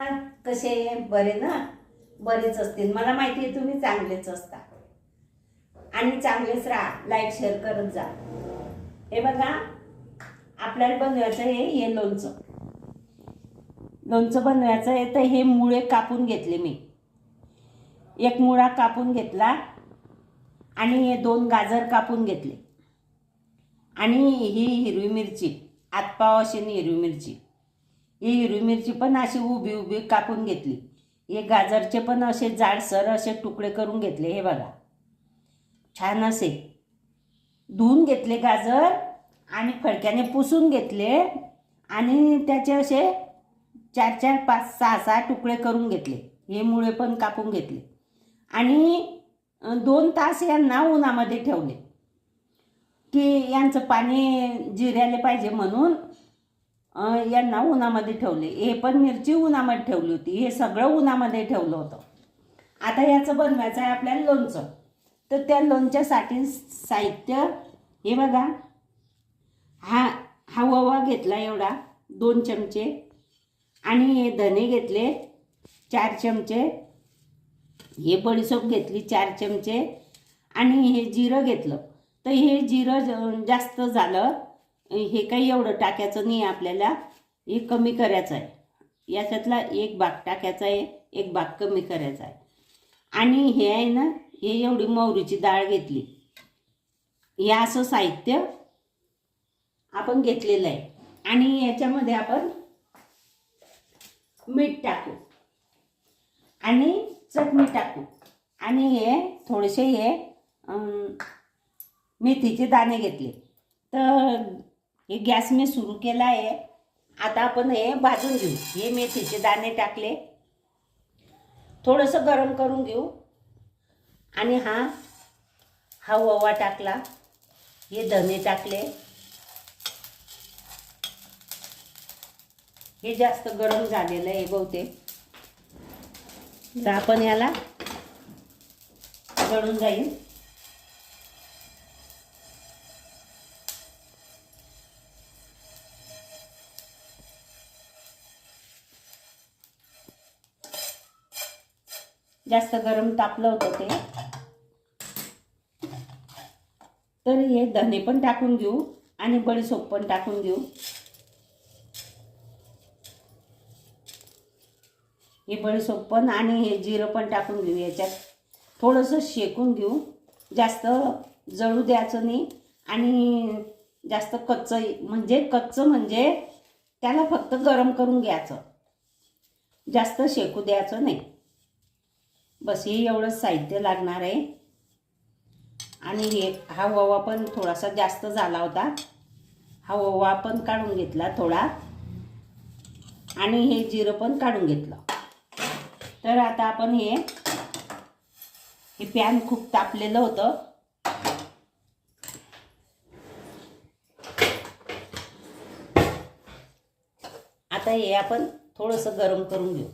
कसे बरे ना? बरेच असतील, मला माहिती आहे तुम्ही चांगलेच असता आणि चांगलेच राहा. लाईक शेअर करत जा. हे बघा, आपल्याला बनवायचं हे लोणचं. लोणचं बनवायचं आहे तर हे मुळे कापून घेतले मी. एक मुळा कापून घेतला आणि हे 2 गाजर कापून घेतले आणि ही हिरवी मिरची, आतपाव अशी हिरवी मिरची. ही हिरवी मिरची पण अशी उभी उभी कापून घेतली. हे गाजरचे पण असे जाडसर असे तुकडे करून घेतले. हे बघा, छान असे धुवून घेतले गाजर आणि फडक्याने पुसून घेतले आणि त्याचे असे 4-4, 5, 6 तुकडे करून घेतले. हे मुळे पण कापून घेतले आणि 2 तास यांना उन्हामध्ये ठेवले की यांचं पाणी जिरायला पाहिजे म्हणून यांना उन्हामध्ये ठेवले. हे पण मिरची उन्हामध्ये ठेवली होती. हे सगळं उन्हामध्ये ठेवलं होतं. आता याचं बनवायचं आहे आपल्याला लोणचं. तर त्या लोणच्यासाठी साहित्य हे बघा, हा ओवा घेतला एवढा 2 चमचे आणि हे धने घेतले 4 चमचे. हे बडीशेप घेतली 4 चमचे आणि हे जिरं घेतलं. तर हे जिरं जास्त झालं, हे काही एवढं टाकायचं नाही आपल्याला, हे कमी करायचं आहे. याच्यातला 1 भाग टाकायचा आहे, 1 भाग कमी करायचा आहे. आणि हे आहे ना, हे एवढी मोहरीची डाळ घेतली. हे असं साहित्य आपण घेतलेलं आहे. आणि याच्यामध्ये आपण मीठ टाकू आणि चटणी टाकू आणि हे थोडेसे हे मेथीचे दाणे घेतले. तर हे गॅस मी सुरू केला आहे. आता आपण हे भाजून घेऊ. हे मेथीचे दाणे टाकले, थोडंसं गरम करून घेऊ आणि हा ओवा टाकला. हे धने टाकले. हे जास्त गरम झालेलं आहे बहुतेक, तर आपण याला जळून जाईल. जास्त गरम तापलं होतं ते. तर हे धने पण टाकून घेऊ आणि बडीशेप पण टाकून घेऊ. हे बडीशेप पण आणि हे जिरं पण टाकून घेऊ. याच्यात थोडंसं शेकून घेऊ, जास्त जळू द्यायचं नाही आणि जास्त कच्चं म्हणजे त्याला फक्त गरम करून घ्यायचं, जास्त शेकू द्यायचं नाही. बस हे एवढंच साहित्य लागणार आहे. आणि हा ओवा पण थोडासा जास्त झाला होता. हा ओवा पण काढून घेतला थोडा आणि हे जिरं पण काढून घेतलं. तर आता आपण हे पॅन खूप तापलेलं होतं. आता हे आपण थोडंसं गरम करून घेऊ.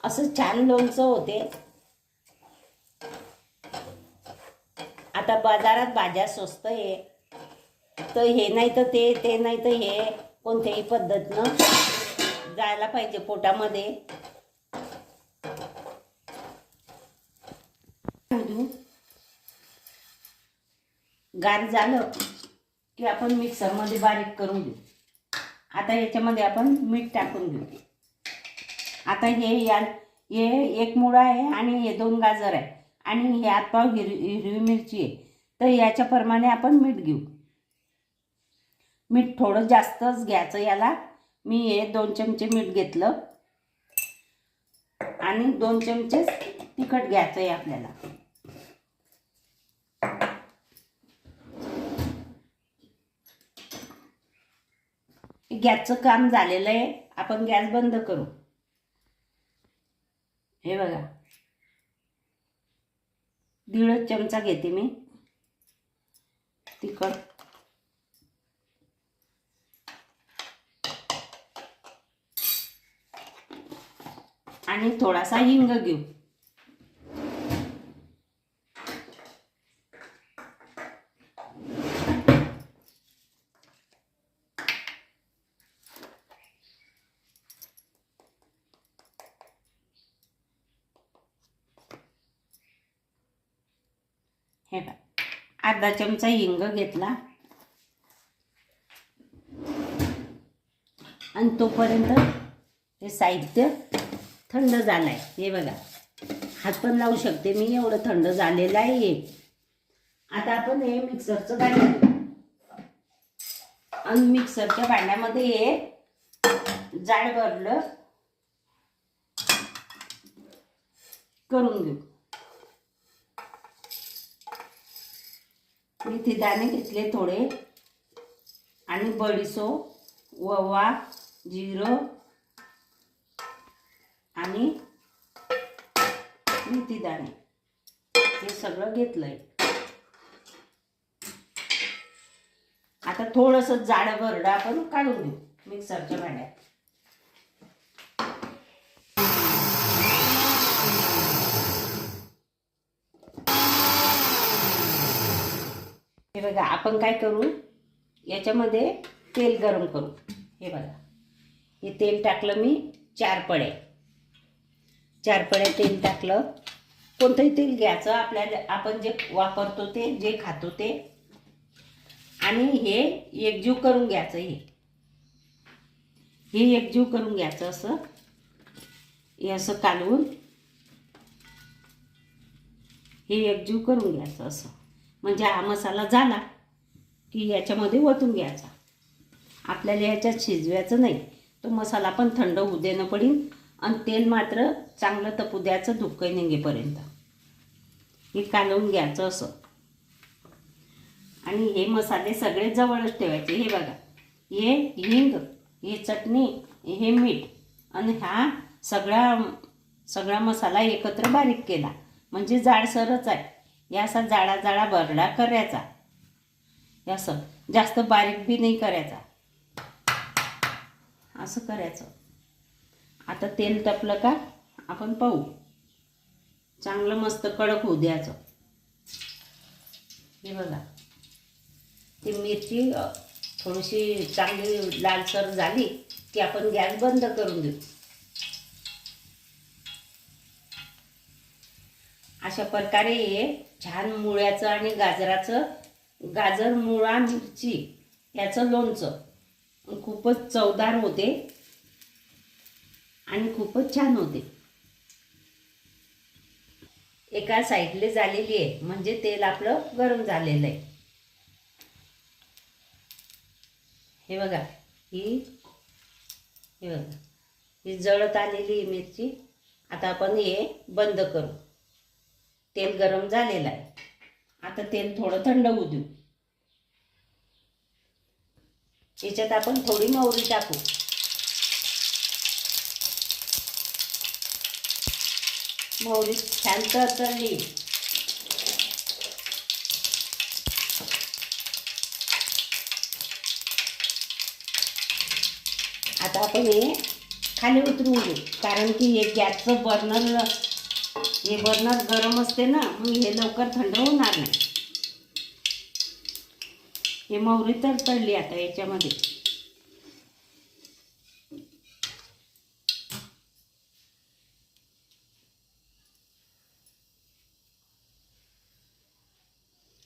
असं छान लोणचं होते. आता बाजारात भाज्या स्वस्त आहे, तर हे नाही तर ते नाही तर हे कोणत्याही पद्धतीनं जायला पाहिजे पोटामध्ये. गार झालं की आपण मिक्सरमध्ये बारीक करून घेऊ. आता याच्यामध्ये आपण मीठ टाकून घेऊ. आता हे 1 मुळा आहे आणि हे 2 गाजर आहे आणि हे आतपाव हिरवी मिरची आहे. तर याच्या प्रमाणे आपण मीठ घेऊ. मीठ थोडं जास्तच घ्यायचं याला. मी हे 2 चमचे मीठ घेतलं आणि 2 चमचे तिखट घ्यायचं आहे आपल्याला. गॅसचं काम झालेलं आहे. आपण गॅस बंद करू. हे बघा, 1.5 चमचा घेते मी तिखट आणि थोडासा हिंग घेऊ. हे बघा, अर्धा चमचा हिंग घेतला आणि तोपर्यंत हे साहित्य थंड झालं आहे. हे बघा, हात पण लावू शकते मी, एवढं थंड झालेलं आहे हे. आता आपण हे मिक्सरचं भांडं घेऊ आणि मिक्सरच्या भांड्यामध्ये हे जाड भरलं करून घेऊ. मेथी दाणे घेतले थोडे आणि बडीशेप, ओवा, जिरं आणि मेथी दाणे हे सगळं घेतलंय. आता थोडंसं जाड भरडं आपण काढून घेऊ मिक्सरच्या भांड्यात. हे बघा, आपण काय करू, याच्यामध्ये तेल गरम करू. हे बघा, हे तेल टाकलं मी 4 पळ्या तेल टाकलं. कोणतंही तेल घ्यायचं आपल्याला, आपण जे वापरतो ते, जे खातो ते. आणि हे एकजीव करून घ्यायचं. हे एकजीव करून घ्यायचं असं, हे असं कालवून हे एकजीव करून घ्यायचं असं. म्हणजे हा मसाला झाला की याच्यामध्ये ओतून घ्यायचा. आपल्याला याच्यात शिजवायचं नाही, तो मसाला पण थंड होऊ देणं पडेल आणि तेल मात्र चांगलं तपू द्यायचं धुक्कं निघेपर्यंत. हे कालवून घ्यायचं असं. आणि हे मसाले सगळे जवळच ठेवायचे. हे बघा, हे हिंग, हे चटणी, हे मीठ आणि हा सगळा मसाला एकत्र बारीक केला. म्हणजे जाडसरच आहे. या असा जाडा भरडा करायचा. असं जास्त बारीक बी नाही करायचा, असं करायचं. आता तेल तपलं का आपण पाहू. चांगलं मस्त कडक होऊ द्यायचं. हे बघा, ती मिरची थोडीशी चांगली लालसर झाली की आपण गॅस बंद करून देऊ. अशा प्रकारे हे छान मुळ्याचं आणि गाजर, मुळा, मिरची याचं लोणचं खूपच चवदार होते आणि खूपच छान होते. एका साईडले झालेली आहे, म्हणजे तेल आपलं गरम झालेलं आहे. हे बघा, ही जळत आलेली मिरची. आता आपण हे बंद करू. तेल गरम झालेलं आहे. आता तेल थोडं थंड होऊ देऊ. याच्यात आपण थोडी मोहरी टाकू. मोहरी छान तळली. आता आपण हे खाली उतरून घेऊ, कारण की हे गॅसचं बर्नर गरम असते ना, मग हे लवकर थंड होणार नाही. हे मोहरी तळली आता याच्यामध्ये.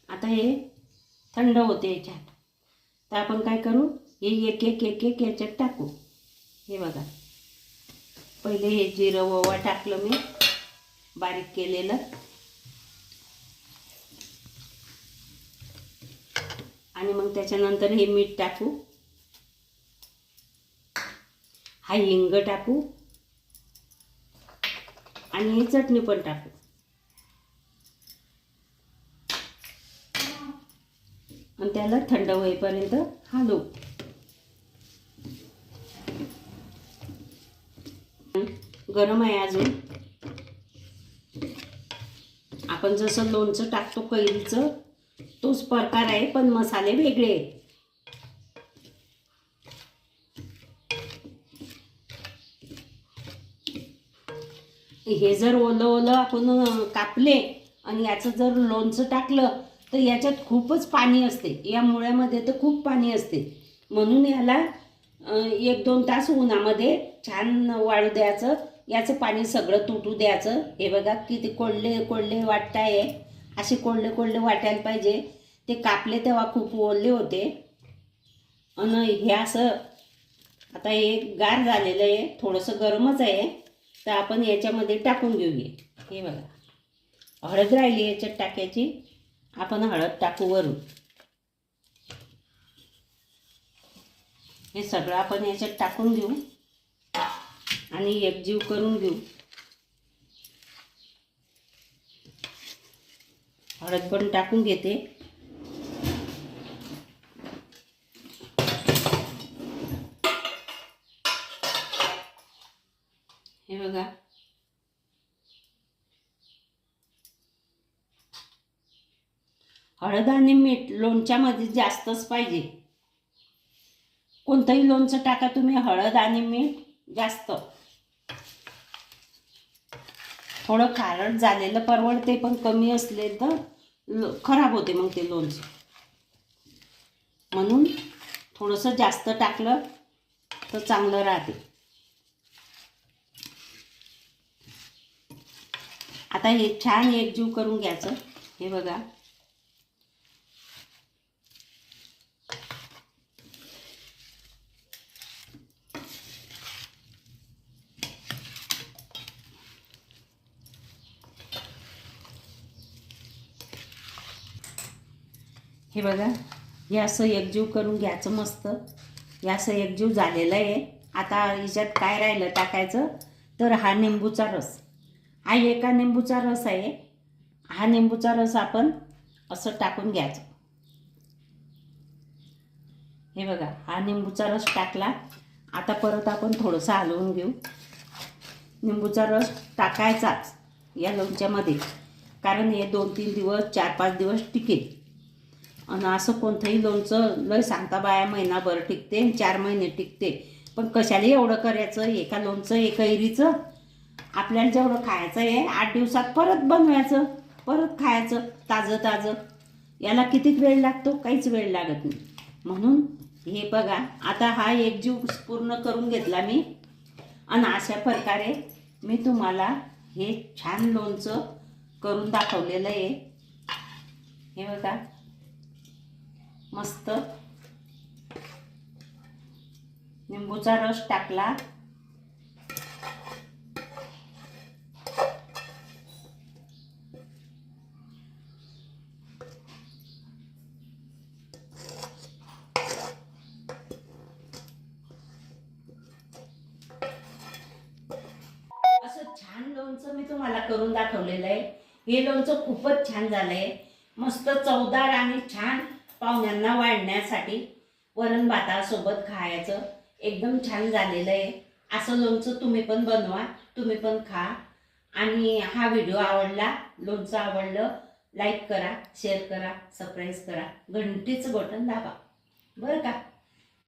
आता हे थंड होते याच्यात. तर आपण काय करू, हे एक एक याच्यात टाकू. हे बघा, पहिले हे जिरं ओवा टाकलं मी बारीक केलेलं. आणि मग त्याच्यानंतर हे मीठ टाकू. हा हिंग टाकू आणि ही चटणी पण टाकू. आणि त्याला थंड होईपर्यंत हलवू. गरम आहे अजून. आपण जसं लोणचं टाकतो कैरीचं तोच प्रकार आहे, पण मसाले वेगळे आहेत. हे जर ओलं आपण कापले आणि याचं जर लोणचं टाकलं तर याच्यात खूपच पाणी असते. या मुळ्यामध्ये तर खूप पाणी असते. म्हणून याला 1-2 तास उन्हामध्ये छान वाळू द्यायचं. याचं पाणी सगळं तुटू द्यायचं. हे बघा किती कोल्हे वाटत आहे. असे कोल्हे कोल्हे वाटायला पाहिजे. ते कापले तेव्हा खूप ओले होते. आणि हे असं आता हे गार झालेलं आहे, थोडंसं गरमच आहे. तर आपण याच्यामध्ये टाकून घेऊया. हे बघा, हळद राहिली याच्यात टाकायची. आपण हळद टाकू वरून. हे सगळं आपण याच्यात टाकून घेऊ आणि एकजीव करून घेऊ. हळद पण टाकून घेते. हे बघा, हळद आणि मीठ लोणच्यामध्ये जास्तच पाहिजे. कोणतंही लोणचं टाका तुम्ही, हळद आणि मीठ जास्त. थोडं खारट झालेलं परवडते, पण कमी असले तर खराब होते मग ते लोणचं. म्हणून थोडंसं जास्त टाकलं तर चांगलं राहते. आता हे छान एकजीव करून घ्यायचं. हे बघा, हे बघा, हे असं एकजीव करून घ्यायचं मस्त. हे असं एकजीव झालेलं आहे. आता याच्यात काय राहिलं टाकायचं तर हा निंबूचा रस. हा एका निंबूचा रस आहे. हा निंबूचा रस आपण असं टाकून घ्यायचं. हे बघा, हा निंबूचा रस टाकला. आता परत आपण थोडंसं हलवून घेऊ. निंबूचा रस टाकायचाच या लोणच्यामध्ये, कारण हे 2-3 दिवस 4-5 दिवस टिकेल. आणि असं कोणतंही लोणचं लय सांगता बाया महिनाभर टिकते, 4 महिने टिकते. पण कशाला एवढं करायचं? एका लोणचं एका कैरीचं आपल्याला जेवढं खायचं आहे 8 दिवसात परत बनवायचं, परत खायचं ताजं ताजं. याला किती वेळ लागतो? काहीच वेळ लागत नाही. म्हणून हे बघा, आता हा एकजीव पूर्ण करून घेतला मी. आणि अशा प्रकारे मी तुम्हाला हे छान लोणचं करून दाखवलेलं आहे. हे बघा, मस्त निंबूचा रस टाकला. असं छान लोणचं मी तुम्हाला करून दाखवलेलं आहे. हे लोणचं खूपच छान झालंय, मस्त चवदार आणि छान पाहुण्यांना वाढण्यासाठी वरण भातासोबत खायचं एकदम छान झालेलं आहे. असं लोणचं तुम्ही पण बनवा, तुम्ही पण खा. आणि हा व्हिडिओ आवडला, लोणचं आवडलं, लाईक करा, शेअर करा, सबस्क्राईब करा, घंटीचं बटन दाबा बरं का.